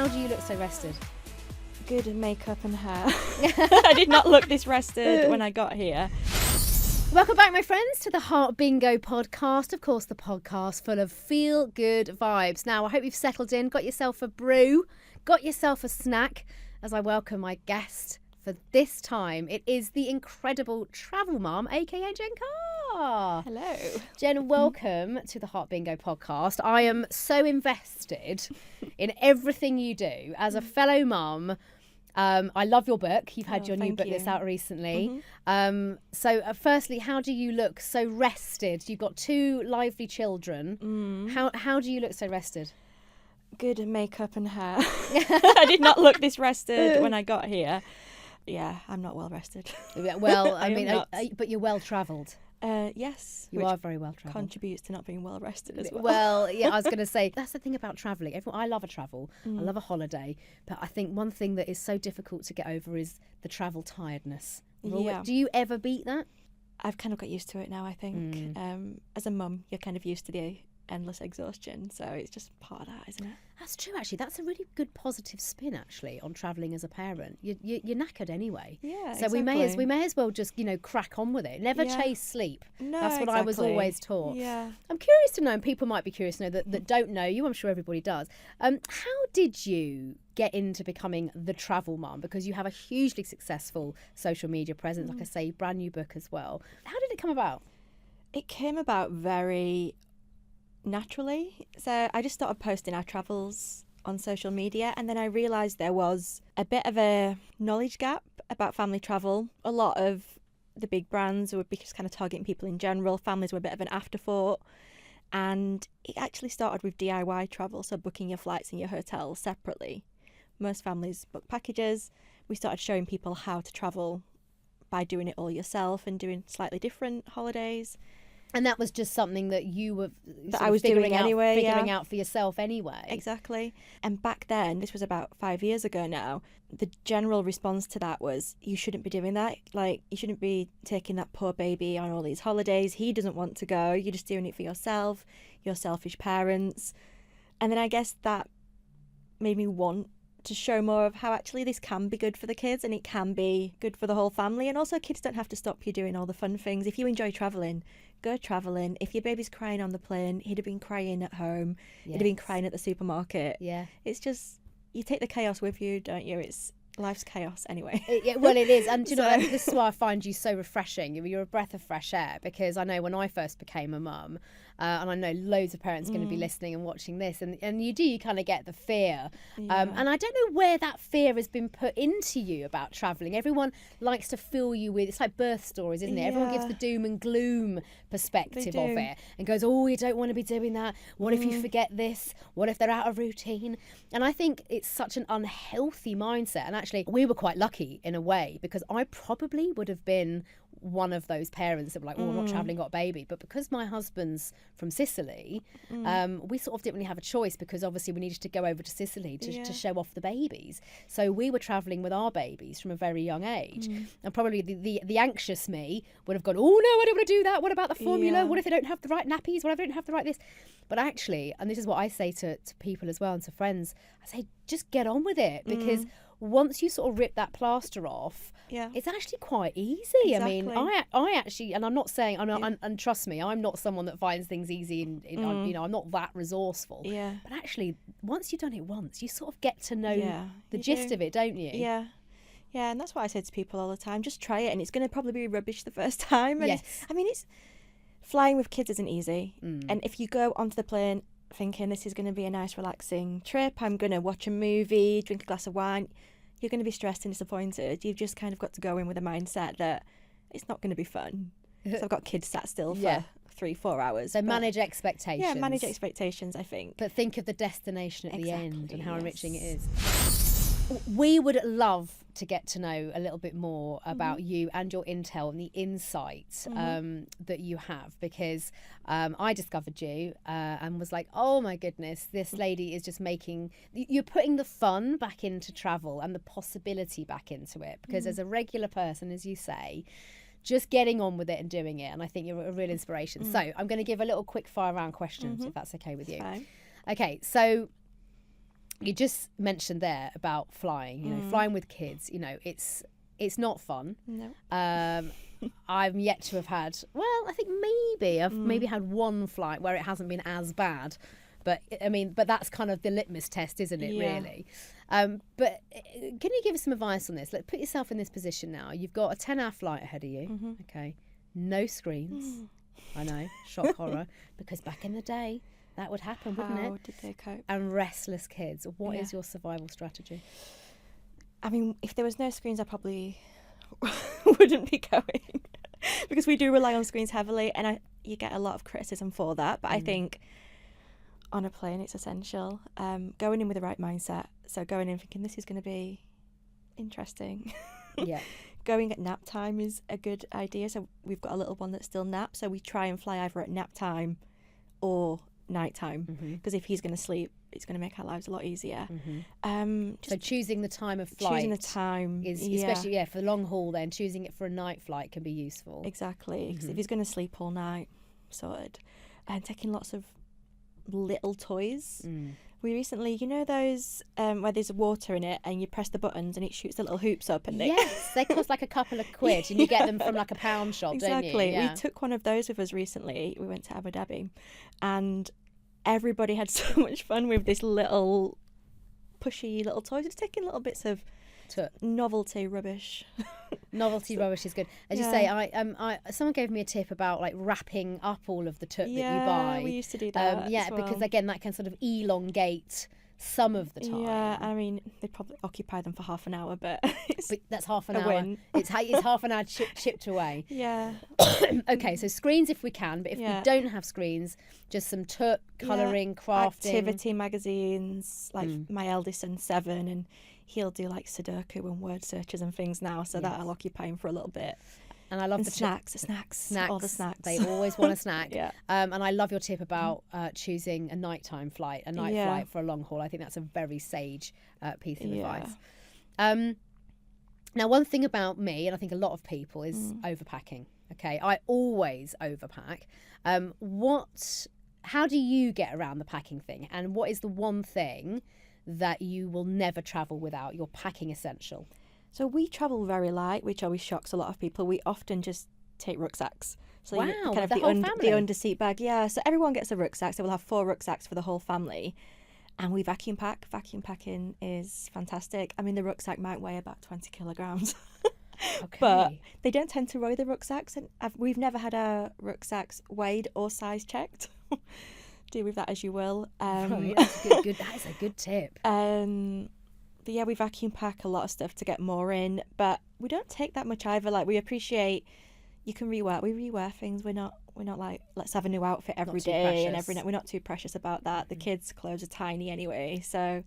how do you look so rested? Good makeup and hair. I did not look this rested when I got here. Welcome back, my friends, to the Heart Bingo podcast. Of course, the podcast full of feel-good vibes. Now, I hope you've settled in, got yourself a brew, got yourself a snack, as I welcome my guest for this time. It is the incredible travel mum, aka Jen Carr. Hello. Jen, welcome to the Heart Bingo podcast. I am so invested in everything you do as a fellow mum. I love your book. You've had your new book that's out recently. So firstly, how do you look so rested? You've got 2 lively children. How do you look so rested? Good makeup and hair. I did not look this rested when I got here. Yeah, I'm not well rested. Well, I mean, but you're well travelled. Yes. You are very well travelled. Contributes to not being well rested as well. Well, yeah, I was going to say, that's the thing about travelling. I love a travel. I love a holiday. But I think one thing that is so difficult to get over is the travel tiredness. Yeah. Do you ever beat that? I've kind of got used to it now, I think. As a mum, you're kind of used to the endless exhaustion, so it's just part of that, isn't it? That's true, actually. That's a really good positive spin, actually, on travelling as a parent. You're knackered anyway. Yeah, so exactly. we may as well just, crack on with it. Never chase sleep. No, that's what I was always taught. Yeah. I'm curious to know, and people might be curious to know that don't know you. I'm sure everybody does. How did you get into becoming the travel mum? Because you have a hugely successful social media presence, like I say, brand new book as well. How did it come about? It came about very naturally. So I just started posting our travels on social media, and then I realised there was a bit of a knowledge gap about family travel. A lot of the big brands would be just kind of targeting people in general. Families were a bit of an afterthought, and it actually started with DIY travel, so booking your flights and your hotels separately. Most families book packages. We started showing people how to travel by doing it all yourself and doing slightly different holidays. And that was just something that you were figuring out for yourself anyway. Exactly. And back then, this was about 5 years ago now, the general response to that was, you shouldn't be doing that. Like, you shouldn't be taking that poor baby on all these holidays. He doesn't want to go. You're just doing it for yourself. You're selfish parents. And then I guess that made me want to show more of how actually this can be good for the kids, and it can be good for the whole family. And also, kids don't have to stop you doing all the fun things. If you enjoy travelling, go travelling. If your baby's crying on the plane, he'd have been crying at home. He'd have been crying at the supermarket. Yeah. It's just, you take the chaos with you, don't you? Life's chaos anyway. Well, it is. And this is why I find you so refreshing. You're a breath of fresh air, because I know when I first became a mum, and I know loads of parents are going to be listening and watching this, and you kind of get the fear. And I don't know where that fear has been put into you about travelling. Everyone likes to fill you with, it's like birth stories, isn't it? Everyone gives the doom and gloom perspective of it and goes, oh, you don't want to be doing that. What if you forget this? What if they're out of routine? And I think it's such an unhealthy mindset. And actually, we were quite lucky in a way, because I probably would have been one of those parents that were like, oh, I'm not travelling, got a baby. But because my husband's from Sicily, we sort of didn't really have a choice, because obviously we needed to go over to Sicily to show off the babies. So we were travelling with our babies from a very young age. And probably the anxious me would have gone, oh no, I don't want to do that. What about the formula? What if they don't have the right nappies? What if they don't have the right this? But actually, and this is what I say to people as well and to friends, I say, just get on with it, because once you sort of rip that plaster off, it's actually quite easy. Exactly. I mean, I actually, and I'm not saying, and trust me, I'm not someone that finds things easy, I'm not that resourceful. Yeah. But actually, once you've done it once, you sort of get to know the gist of it, don't you? Yeah. Yeah, and that's what I say to people all the time. Just try it, and it's going to probably be rubbish the first time. And it's flying with kids isn't easy. And if you go onto the plane thinking this is going to be a nice relaxing trip, I'm going to watch a movie, drink a glass of wine, you're going to be stressed and disappointed. You've just kind of got to go in with a mindset that it's not going to be fun. So I've got kids sat still for 3-4 hours. So manage expectations. Yeah, manage expectations, I think. But think of the destination at the end and how enriching it is. We would love to get to know a little bit more about you and your intel and the insight that you have, because I discovered you and was like, oh my goodness, this lady is just you're putting the fun back into travel and the possibility back into it, because as a regular person, as you say, just getting on with it and doing it. And I think you're a real inspiration. So I'm going to give a little quick fire round questions, if that's okay with you. Fine. Okay, so you just mentioned there about flying, you know, flying with kids, you know, it's not fun. No. I'm yet to have had, well, I think maybe I've maybe had one flight where it hasn't been as bad. But I mean, but that's kind of the litmus test, isn't it, really? But can you give us some advice on this? Like, put yourself in this position now. You've got a 10-hour flight ahead of you. Okay. No screens. I know. Shock horror. Because back in the day, that would happen, wouldn't it? How did they cope? And restless kids. What is your survival strategy? I mean, if there was no screens, I probably wouldn't be going because we do rely on screens heavily, and you get a lot of criticism for that. But I think on a plane, it's essential. Going in with the right mindset. So going in thinking this is going to be interesting. Yeah. Going at nap time is a good idea. So we've got a little one that still naps. So we try and fly either at nap time or night time. Because if he's going to sleep, it's going to make our lives a lot easier. So choosing the time of flight. Choosing the time. Is, especially, for the long haul then, choosing it for a night flight can be useful. Exactly. Because if he's going to sleep all night, sorted. And taking lots of little toys. We recently, you know those where there's water in it and you press the buttons and it shoots the little hoops up and yes, they cost like a couple of quid and you get them from like a pound shop, don't you? Exactly. We took one of those with us recently. We went to Abu Dhabi and everybody had so much fun with this little pushy little toys. It's taking little bits of novelty rubbish. Novelty rubbish is good. As you say, I someone gave me a tip about like wrapping up all of the took that you buy. We used to do that. Because again, that can sort of elongate some of the time. Yeah, I mean, they'd probably occupy them for half an hour, but that's half an hour. Win. It's half an hour chipped away. Yeah. Okay, so screens if we can, but if we don't have screens, just some took, colouring, crafting. Activity magazines, like my eldest son's 7 and he'll do like Sudoku and word searches and things now, so that'll occupy him for a little bit. And I love the snacks, all the snacks. They always want a snack. And I love your tip about choosing a nighttime flight, flight for a long haul. I think that's a very sage piece of advice. Now, one thing about me, and I think a lot of people, is overpacking. Okay, I always overpack. How do you get around the packing thing? And what is the one thing that you will never travel without, your packing essential? So we travel very light, which always shocks a lot of people. We often just take rucksacks. So wow, kind of the whole family? The under seat bag. Yeah, so everyone gets a rucksack. So we'll have 4 rucksacks for the whole family. And we vacuum pack. Vacuum packing is fantastic. I mean, the rucksack might weigh about 20 kilograms. Okay. But they don't tend to weigh the rucksacks. And we've never had our rucksacks weighed or size checked. Do with that as you will. That's good. That is a good tip. But yeah, we vacuum pack a lot of stuff to get more in, but we don't take that much either. Like, we appreciate you can rewear. We rewear things. We're not like, let's have a new outfit every day and every night. We're not too precious about that. The kids' clothes are tiny anyway, so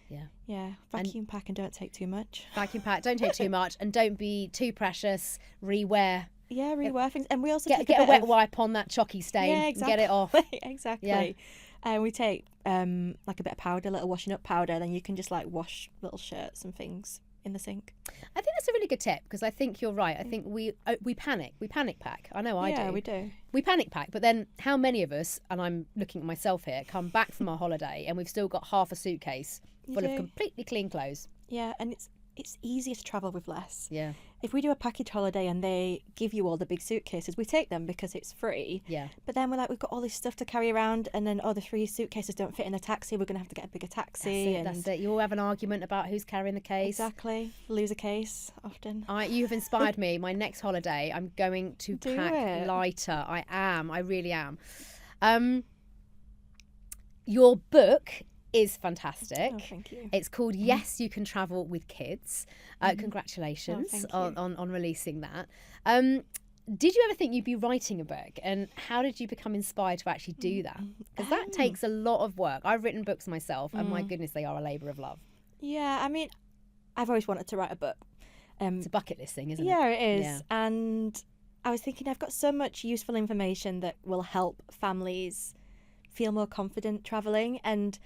yeah. Vacuum pack and don't take too much. Vacuum pack, don't take too much, and don't be too precious. Rewear. Yeah, rewear things, and we also get a wet wipe on that chalky stain. Yeah, exactly. And get it off. Exactly. Yeah. And we take like a bit of powder, a little washing up powder. Then you can just like wash little shirts and things in the sink. I think that's a really good tip because I think you're right. I think we panic. We panic pack. I know I do. Yeah, we do. We panic pack, but then how many of us, and I'm looking at myself here, come back from our holiday and we've still got half a suitcase full of completely clean clothes? Yeah, and it's easier to travel with less. Yeah. If we do a package holiday and they give you all the big suitcases, we take them because it's free. Yeah. But then we're like, we've got all this stuff to carry around, and then the 3 suitcases don't fit in a taxi. We're going to have to get a bigger taxi. That's it. You all have an argument about who's carrying the case. Exactly. Lose a case often. You have inspired me. My next holiday, I'm going to pack lighter. I am. I really am. Your book is fantastic. Oh, thank you. It's called Yes, You Can Travel with Kids. Congratulations on releasing that. Did you ever think you'd be writing a book, and how did you become inspired to actually do that? Because that takes a lot of work. I've written books myself, and my goodness, they are a labour of love. Yeah, I mean, I've always wanted to write a book. It's a bucket list thing, isn't it? Yeah, it is. Yeah. And I was thinking, I've got so much useful information that will help families feel more confident travelling, and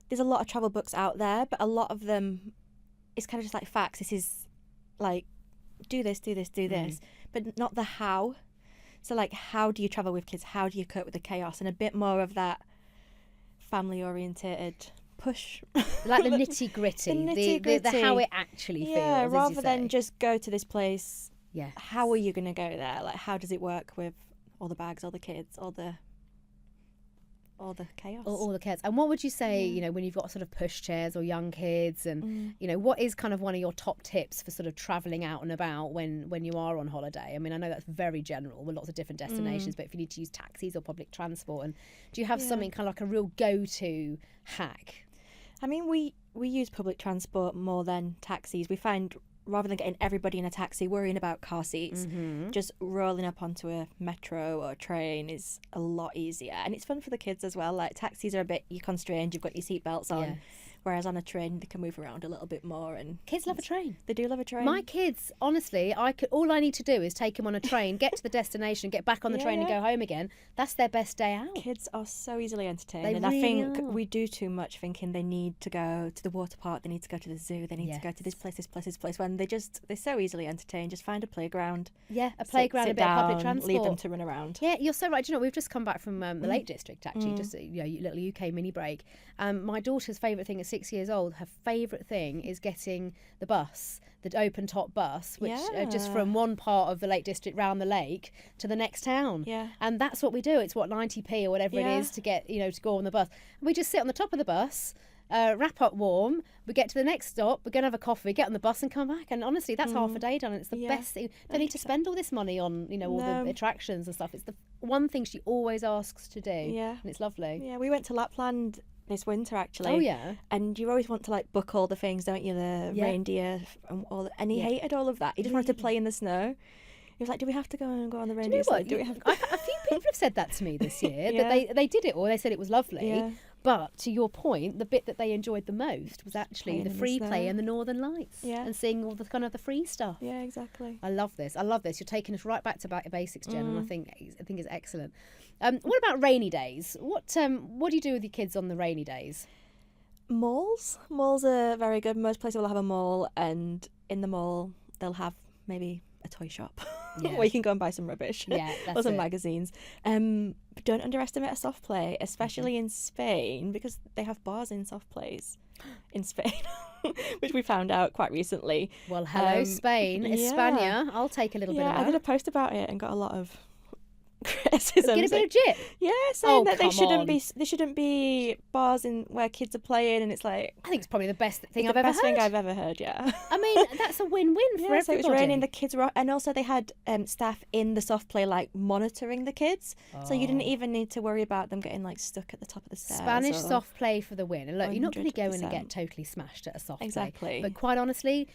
there's a lot of travel books out there, but a lot of them, it's kind of just like facts. This is like, do this, but not the how. So like, how do you travel with kids? How do you cope with the chaos? And a bit more of that family-oriented push. Like the nitty gritty, the how it actually feels. Yeah, as rather you than say. just go to this place. Yeah. How are you going to go there? Like, how does it work with all the bags, all the kids, all the chaos? All the kids. And what would you say, you know, when you've got sort of pushchairs or young kids, and you know, what is kind of one of your top tips for sort of travelling out and about when you are on holiday? I mean, I know that's very general with lots of different destinations, but if you need to use taxis or public transport, and do you have something kind of like a real go-to hack? I mean, we use public transport more than taxis. We find rather than getting everybody in a taxi, worrying about car seats, just rolling up onto a metro or a train is a lot easier. And it's fun for the kids as well. Like, taxis are a bit, you're constrained, you've got your seatbelts on. Yes. Whereas on a train, they can move around a little bit more. And Kids love a train. They do love a train. My kids, honestly, all I need to do is take them on a train, get to the destination, get back on the train and go home again. That's their best day out. Kids are so easily entertained. They and really I think are. we do too much thinking they need to go to the water park, they need to go to the zoo, they need to go to this place, when they're so easily entertained. Just find a playground. Yeah, a playground, sit a bit of public down, transport. leave them to run around. Yeah, you're so right. Do you know, we've just come back from the Lake District, actually, just a little UK mini break. My daughter's favourite thing at 6 years old, her favourite thing is getting the bus, the open top bus, which just from one part of the Lake District round the lake to the next town. Yeah. And that's what we do. It's 90p or whatever it is to get, to go on the bus. We just sit on the top of the bus, wrap up warm, we get to the next stop, we're going to have a coffee, get on the bus and come back. And honestly, that's half a day done. It's the best thing. Don't need to spend all this money on, all the attractions and stuff. It's the one thing she always asks to do. Yeah. And it's lovely. Yeah, we went to Lapland this winter, actually. Oh, yeah. And you always want to, like, book all the things, don't you? The reindeer and all that. And he hated all of that. He just wanted to play in the snow. He was like, do we have to go on the reindeer? Do you know what? A few people have said that to me this year, that they did it, or they said it was lovely. Yeah. But to your point, the bit that they enjoyed the most was actually the free play and the Northern Lights, and seeing all the kind of the free stuff. Yeah, exactly. I love this. You're taking us right back to basics, Jen, and I think it's excellent. What about rainy days? What do you do with your kids on the rainy days? Malls are very good. Most places will have a mall, and in the mall they'll have maybe a toy shop where you can go and buy some rubbish or some magazines. But don't underestimate a soft play, especially in Spain, because they have bars in soft plays in Spain, which we found out quite recently. Well, hello, Spain, España. I'll take a little bit of that. I did a post about it and got a lot of criticism. Get a bit of jip. Yeah, saying that there shouldn't be bars in where kids are playing, and it's like, I think it's probably the best thing I've ever heard. Yeah. I mean, that's a win-win for everybody. So it was raining, the kids were, and also they had staff in the soft play, like, monitoring the kids, so you didn't even need to worry about them getting, like, stuck at the top of the stairs. Spanish soft play for the win. And look, you're not going to go in and get totally smashed at a soft play. But quite honestly,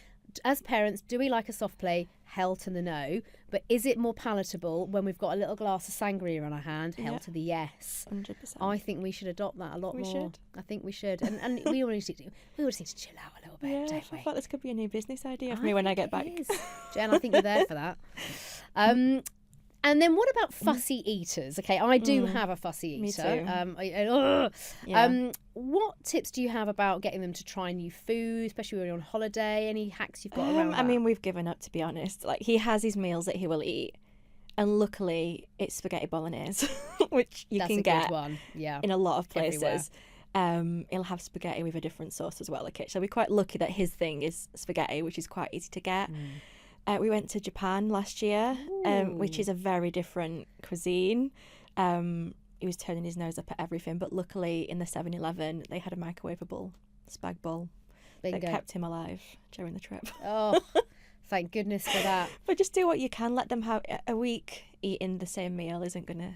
as parents, do we like a soft play? Hell to the no. But is it more palatable when we've got a little glass of sangria in our hand? Hell to the yes. 100%. I think we should adopt that a lot more. Should. I think we should. And we all need to chill out a little bit, don't we? I thought this could be a new business idea for me when I get back. Jen, I think you're there for that. And then what about fussy eaters? Okay, I do have a fussy eater. Me too. What tips do you have about getting them to try new food, especially when you're on holiday? Any hacks you've got around that? I mean, we've given up, to be honest. Like, he has his meals that he will eat, and luckily it's spaghetti bolognese, which you can get in a lot of places. He'll have spaghetti with a different sauce as well. Okay, so we're quite lucky that his thing is spaghetti, which is quite easy to get. We went to Japan last year, which is a very different cuisine. He was turning his nose up at everything, but luckily in the 7-Eleven they had a microwavable spag bowl that kept him alive during the trip. Oh, thank goodness for that. But just do what you can. Let them have a week eating the same meal isn't going to...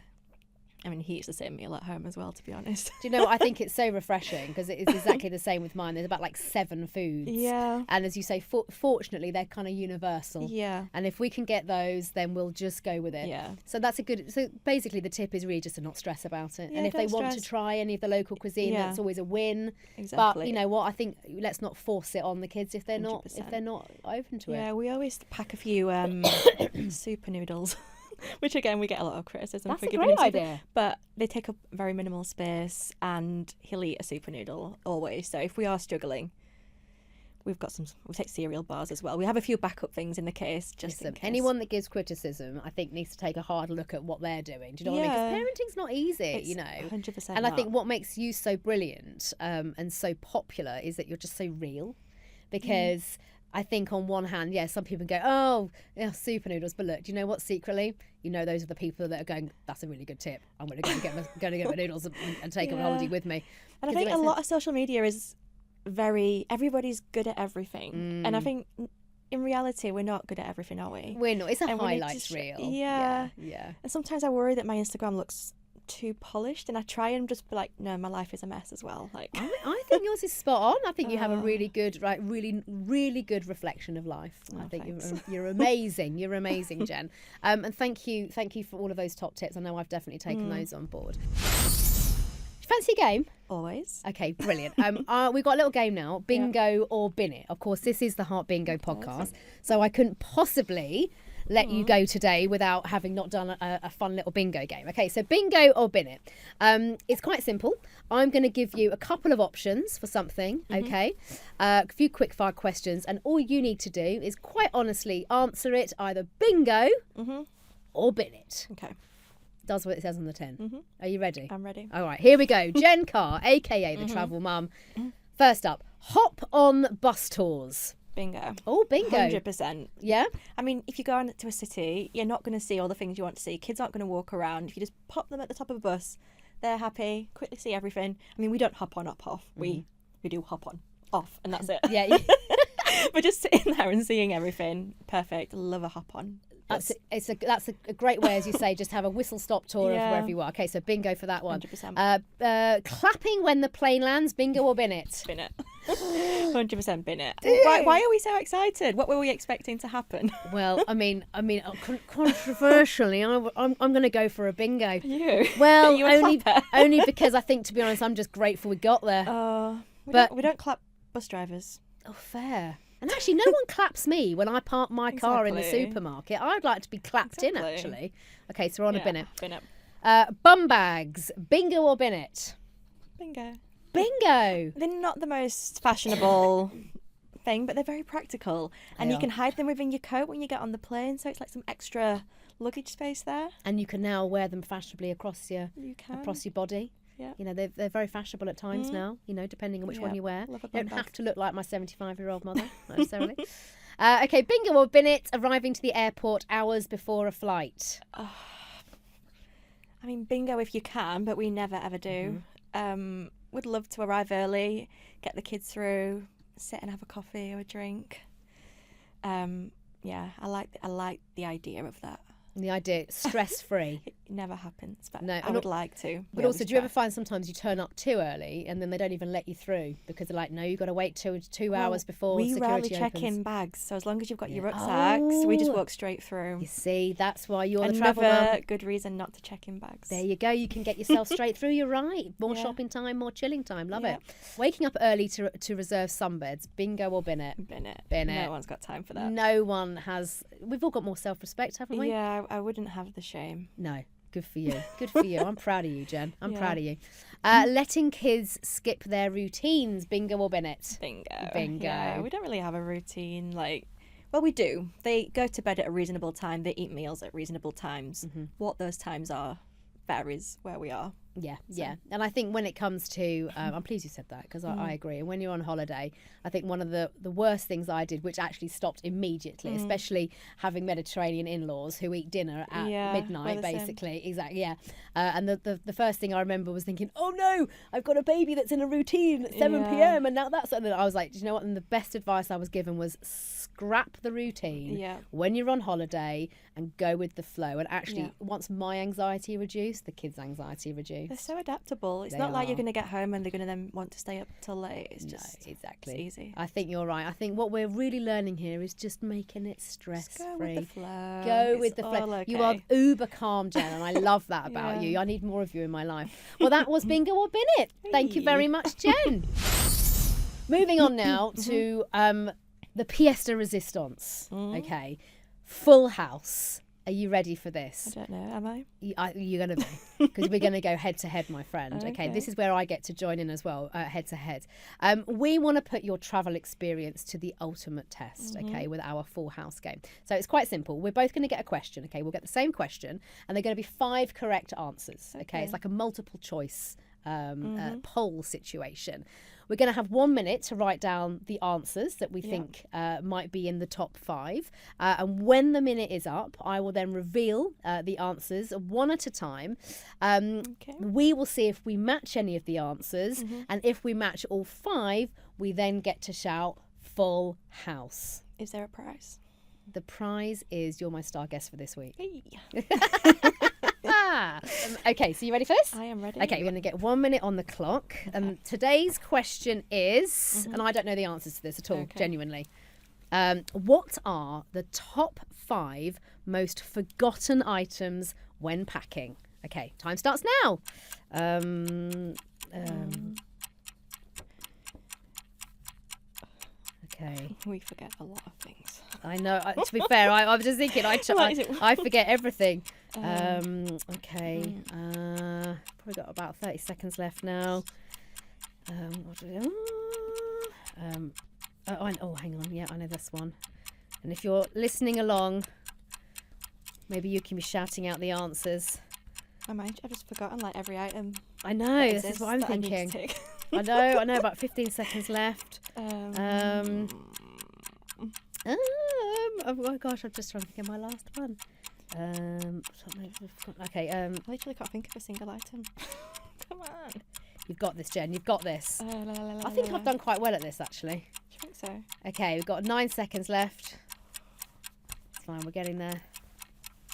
I mean, he eats the same meal at home as well, to be honest. Do you know what? I think it's so refreshing because it is exactly the same with mine. There's about like 7 foods. Yeah. And as you say, fortunately, they're kind of universal. Yeah. And if we can get those, then we'll just go with it. Yeah. So that's so basically the tip is really just to not stress about it. Yeah, and if they want to try any of the local cuisine, that's always a win. Exactly. But you know what? I think let's not force it on the kids if they're 100%. not open to it. Yeah, we always pack a few super noodles. Which again, we get a lot of criticism for giving him. That's a great idea. But they take up very minimal space, and he'll eat a super noodle always. So if we are struggling, we've got we take cereal bars as well. We have a few backup things in the case, just in case. Anyone that gives criticism, I think, needs to take a hard look at what they're doing. Do you know what I mean? Because parenting's not easy, It's you know. 100% And not. I think what makes you so brilliant and so popular is that you're just so real. Because I think on one hand, some people go, oh, yeah, super noodles. But look, do you know what? Secretly, you know, those are the people that are going, that's a really good tip. I'm going to go and get my noodles and take them on holiday with me. And I think a lot of social media is everybody's good at everything. And I think in reality, we're not good at everything, are we? We're not. It's a highlights reel. Yeah. Yeah. And sometimes I worry that my Instagram looks too polished, and I try and just be like, no, my life is a mess as well. Like, I think yours is spot on. I think you have a really good, really good reflection of life. I think you're amazing. You're amazing, Jen. And thank you for all of those top tips. I know I've definitely taken those on board. Fancy a game? Always. Okay, brilliant. We've got a little game now, Bingo or Bin It. Of course, this is the Heart Bingo podcast, so I couldn't possibly let you go today without having not done a fun little bingo game. Okay, so Bingo or Bin It. It's quite simple. I'm going to give you a couple of options for something, okay? A few quick-fire questions, and all you need to do is quite honestly answer it either bingo or bin it. Okay. Does what it says on the tin. Are you ready? I'm ready. All right, here we go. Jen Carr, aka the Travel Mum. First up, hop on bus tours. Bingo. Oh, bingo. 100%. Yeah? I mean, if you go on to a city, you're not going to see all the things you want to see. Kids aren't going to walk around. If you just pop them at the top of a bus, they're happy, quickly see everything. I mean, we don't hop on, hop off. We do hop on, off, and that's it. Yeah. But just sitting there and seeing everything, perfect. Love a hop on. That's a great way, as you say, just have a whistle-stop tour of wherever you are. Okay, so bingo for that one. 100%. Clapping when the plane lands, bingo or bin it? Bin it. 100% bin it. Why are we so excited? What were we expecting to happen? Well, I mean, controversially, I'm going to go for a bingo. You? Well, you a only because I think, to be honest, I'm just grateful we got there. We don't clap bus drivers. Oh, fair. And actually, no one claps me when I park my car in the supermarket. I'd like to be clapped in, actually. Okay, so we're on a bin it. Bin it. Bum bags, bingo or bin it? Bingo. Bingo. They're not the most fashionable thing, but they're very practical. And you can hide them within your coat when you get on the plane, so it's like some extra luggage space there. And you can now wear them fashionably across your body. Yeah. You know, they're very fashionable at times now, you know, depending on which one you wear. You don't have to look like my 75-year-old mother, necessarily. Okay, bingo or bin it, arriving to the airport hours before a flight. I mean, bingo if you can, but we never ever do. Would love to arrive early, get the kids through, sit and have a coffee or a drink. I like the idea of that. The idea, stress-free. It never happens, but no, I would like to. But also, do you ever find sometimes you turn up too early and then they don't even let you through because they're like, no, you've got to wait two hours before security opens. We rarely check in bags, so as long as you've got your rucksacks, we just walk straight through. You see, that's why you're the travel mum. Another good reason not to check in bags. There you go. You can get yourself straight through. You're right. More shopping time, more chilling time. Love it. Waking up early to reserve sunbeds. Bingo or bin it? Bin it. Bin it. No one's got time for that. No one has. We've all got more self-respect, haven't we? Yeah, I wouldn't have the shame. No. Good for you. Good for you. I'm proud of you, Jen. I'm proud of you. Letting kids skip their routines. Bingo or bin it? Bingo. Yeah, we don't really have a routine. Well, we do. They go to bed at a reasonable time. They eat meals at reasonable times. What those times are varies where we are. Yeah. And I think when it comes to, I'm pleased you said that because I agree. And when you're on holiday, I think one of the worst things I did, which actually stopped immediately, especially having Mediterranean in-laws who eat dinner at midnight, basically. Same. Exactly, yeah. And the first thing I remember was thinking, oh no, I've got a baby that's in a routine at 7 p.m. and now that's, and I was like, do you know what? And the best advice I was given was scrap the routine when you're on holiday and go with the flow. And actually, once my anxiety reduced, the kids' anxiety reduced. They're so adaptable. It's not like you're going to get home and they're going to then want to stay up till late. It's just exactly. It's easy. I think you're right. I think what we're really learning here is just making it stress-free. Go with the flow. Go with the flow. Okay. You are uber calm, Jen, and I love that about you. I need more of you in my life. Well, that was Bingo or Bin It. Thank you very much, Jen. Moving on now to the pièce de résistance. Okay. Full House. Are you ready for this? I don't know, am I? You're going to be, because we're going to go head to head, my friend. Okay, Okay. this is where I get to join in as well, head to head. We want to put your travel experience to the ultimate test, okay, with our full house game. So it's quite simple. We're both going to get a question, okay? We'll get the same question, and they're going to be 5 correct answers, okay? It's like a multiple choice poll situation. We're going to have 1 minute to write down the answers that we think might be in the top 5. And when the minute is up, I will then reveal the answers one at a time. We will see if we match any of the answers. And if we match all 5, we then get to shout full house. Is there a prize? The prize is you're my star guest for this week. Hey. Okay, so you ready for this? I am ready. Okay, we're going to get 1 minute on the clock. And today's question is, and I don't know the answers to this at all, genuinely. What are the top 5 most forgotten items when packing? Okay, time starts now. Okay. We forget a lot of things. I know. To be fair, I was just thinking. I forget everything. Okay. Probably got about 30 seconds left now. What do we do? Hang on. Yeah, I know this one. And if you're listening along, maybe you can be shouting out the answers. I've just forgotten like every item. I know. This is what I'm thinking. I know. About 15 seconds left. Oh my gosh, I'm just trying to think of my last one. Okay. I literally can't think of a single item. Come on. You've got this, Jen. You've got this. I think I've done quite well at this, actually. Do you think so? Okay, we've got 9 seconds left. It's fine. We're getting there.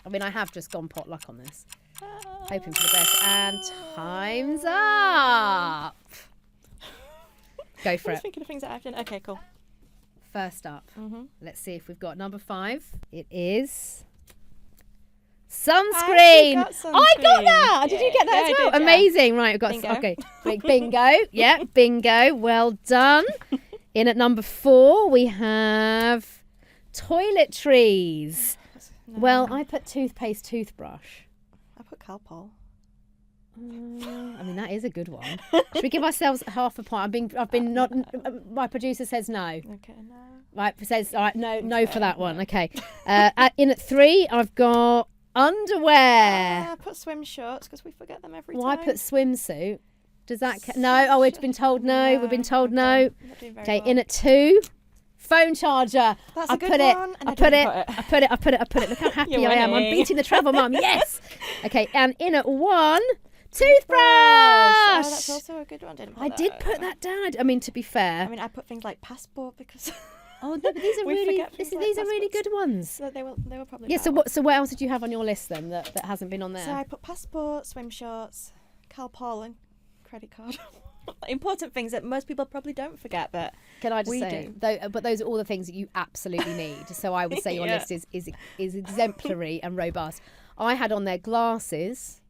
I mean, I have just gone potluck on this. Hoping for the best. And time's up. Go for I it. was thinking of things that I've done. Okay, cool. First up, let's see if we've got number 5. It is sunscreen. I got that. Did you get that as well? I did, amazing. Right, we've got bingo. Okay. Bingo. Yeah, bingo. Well done. In at number 4, we have toiletries. No. Well, I put toothpaste, toothbrush. I put Calpol. I mean, that is a good one. Should we give ourselves half a point? I've been not. My producer says no. Okay, no. Right, says all right, no for that one. Okay. In at 3, I've got underwear. I put swim shorts because we forget them every Well, time. I put swimsuit. Does that no? Oh, we've been told no. We've been told no. Okay. In at 2, phone charger. That's I a good put one, it. and I I put it. didn't I put it. I put it. I put it. Look how happy You're I am. I'm winning. beating the travel mum. Yes. Okay. And in at 1, toothbrush. Oh, that's also a good one. I did put that down. I mean, to be fair. I mean, I put things like passport because. Oh no, but these are We really forget things like these are really good ones. So they were probably. Yeah. better. So what else did you have on your list then that hasn't been on there? So I put passport, swim shorts, Calpol, and credit card. Important things that most people probably don't forget, but Can I just we say, do. but those are all the things that you absolutely need. So I would say your Yeah. list is exemplary and robust. I had on there glasses,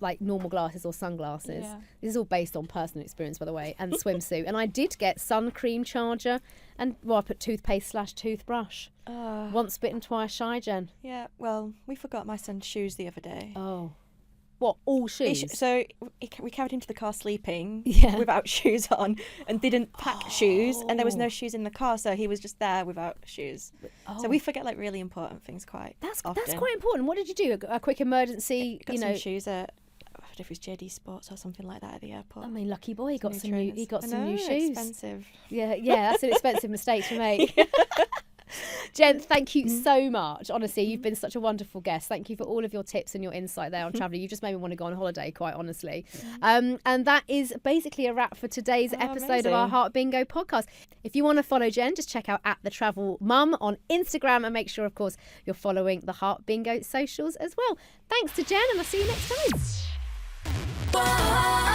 like normal glasses or sunglasses. Yeah. This is all based on personal experience, by the way, and swimsuit. And I did get sun cream charger, and I put toothpaste / toothbrush. Once bitten, twice shy, Jen. Yeah, well, we forgot my son's shoes the other day. Oh, what? All shoes? So we carried him to the car sleeping Yeah. without shoes on and didn't pack shoes, and there was no shoes in the car, so he was just there without shoes. So we forget like really important things quite often. That's quite important. What did you do? A quick emergency, Got some shoes at, I don't know if it was JD Sports or something like that at the airport. I mean, lucky boy, he got some new. He got I some new know, shoes. Expensive. Yeah, that's an expensive mistake to make. Jen, thank you so much. Honestly, you've been such a wonderful guest. Thank you for all of your tips and your insight there on travelling. You just made me want to go on holiday, quite honestly. And that is basically a wrap for today's episode of our amazing. Heart Bingo podcast. If you want to follow Jen, just check out @thetravelmum on Instagram and make sure, of course, you're following the Heart Bingo socials as well. Thanks to Jen, and I'll see you next time.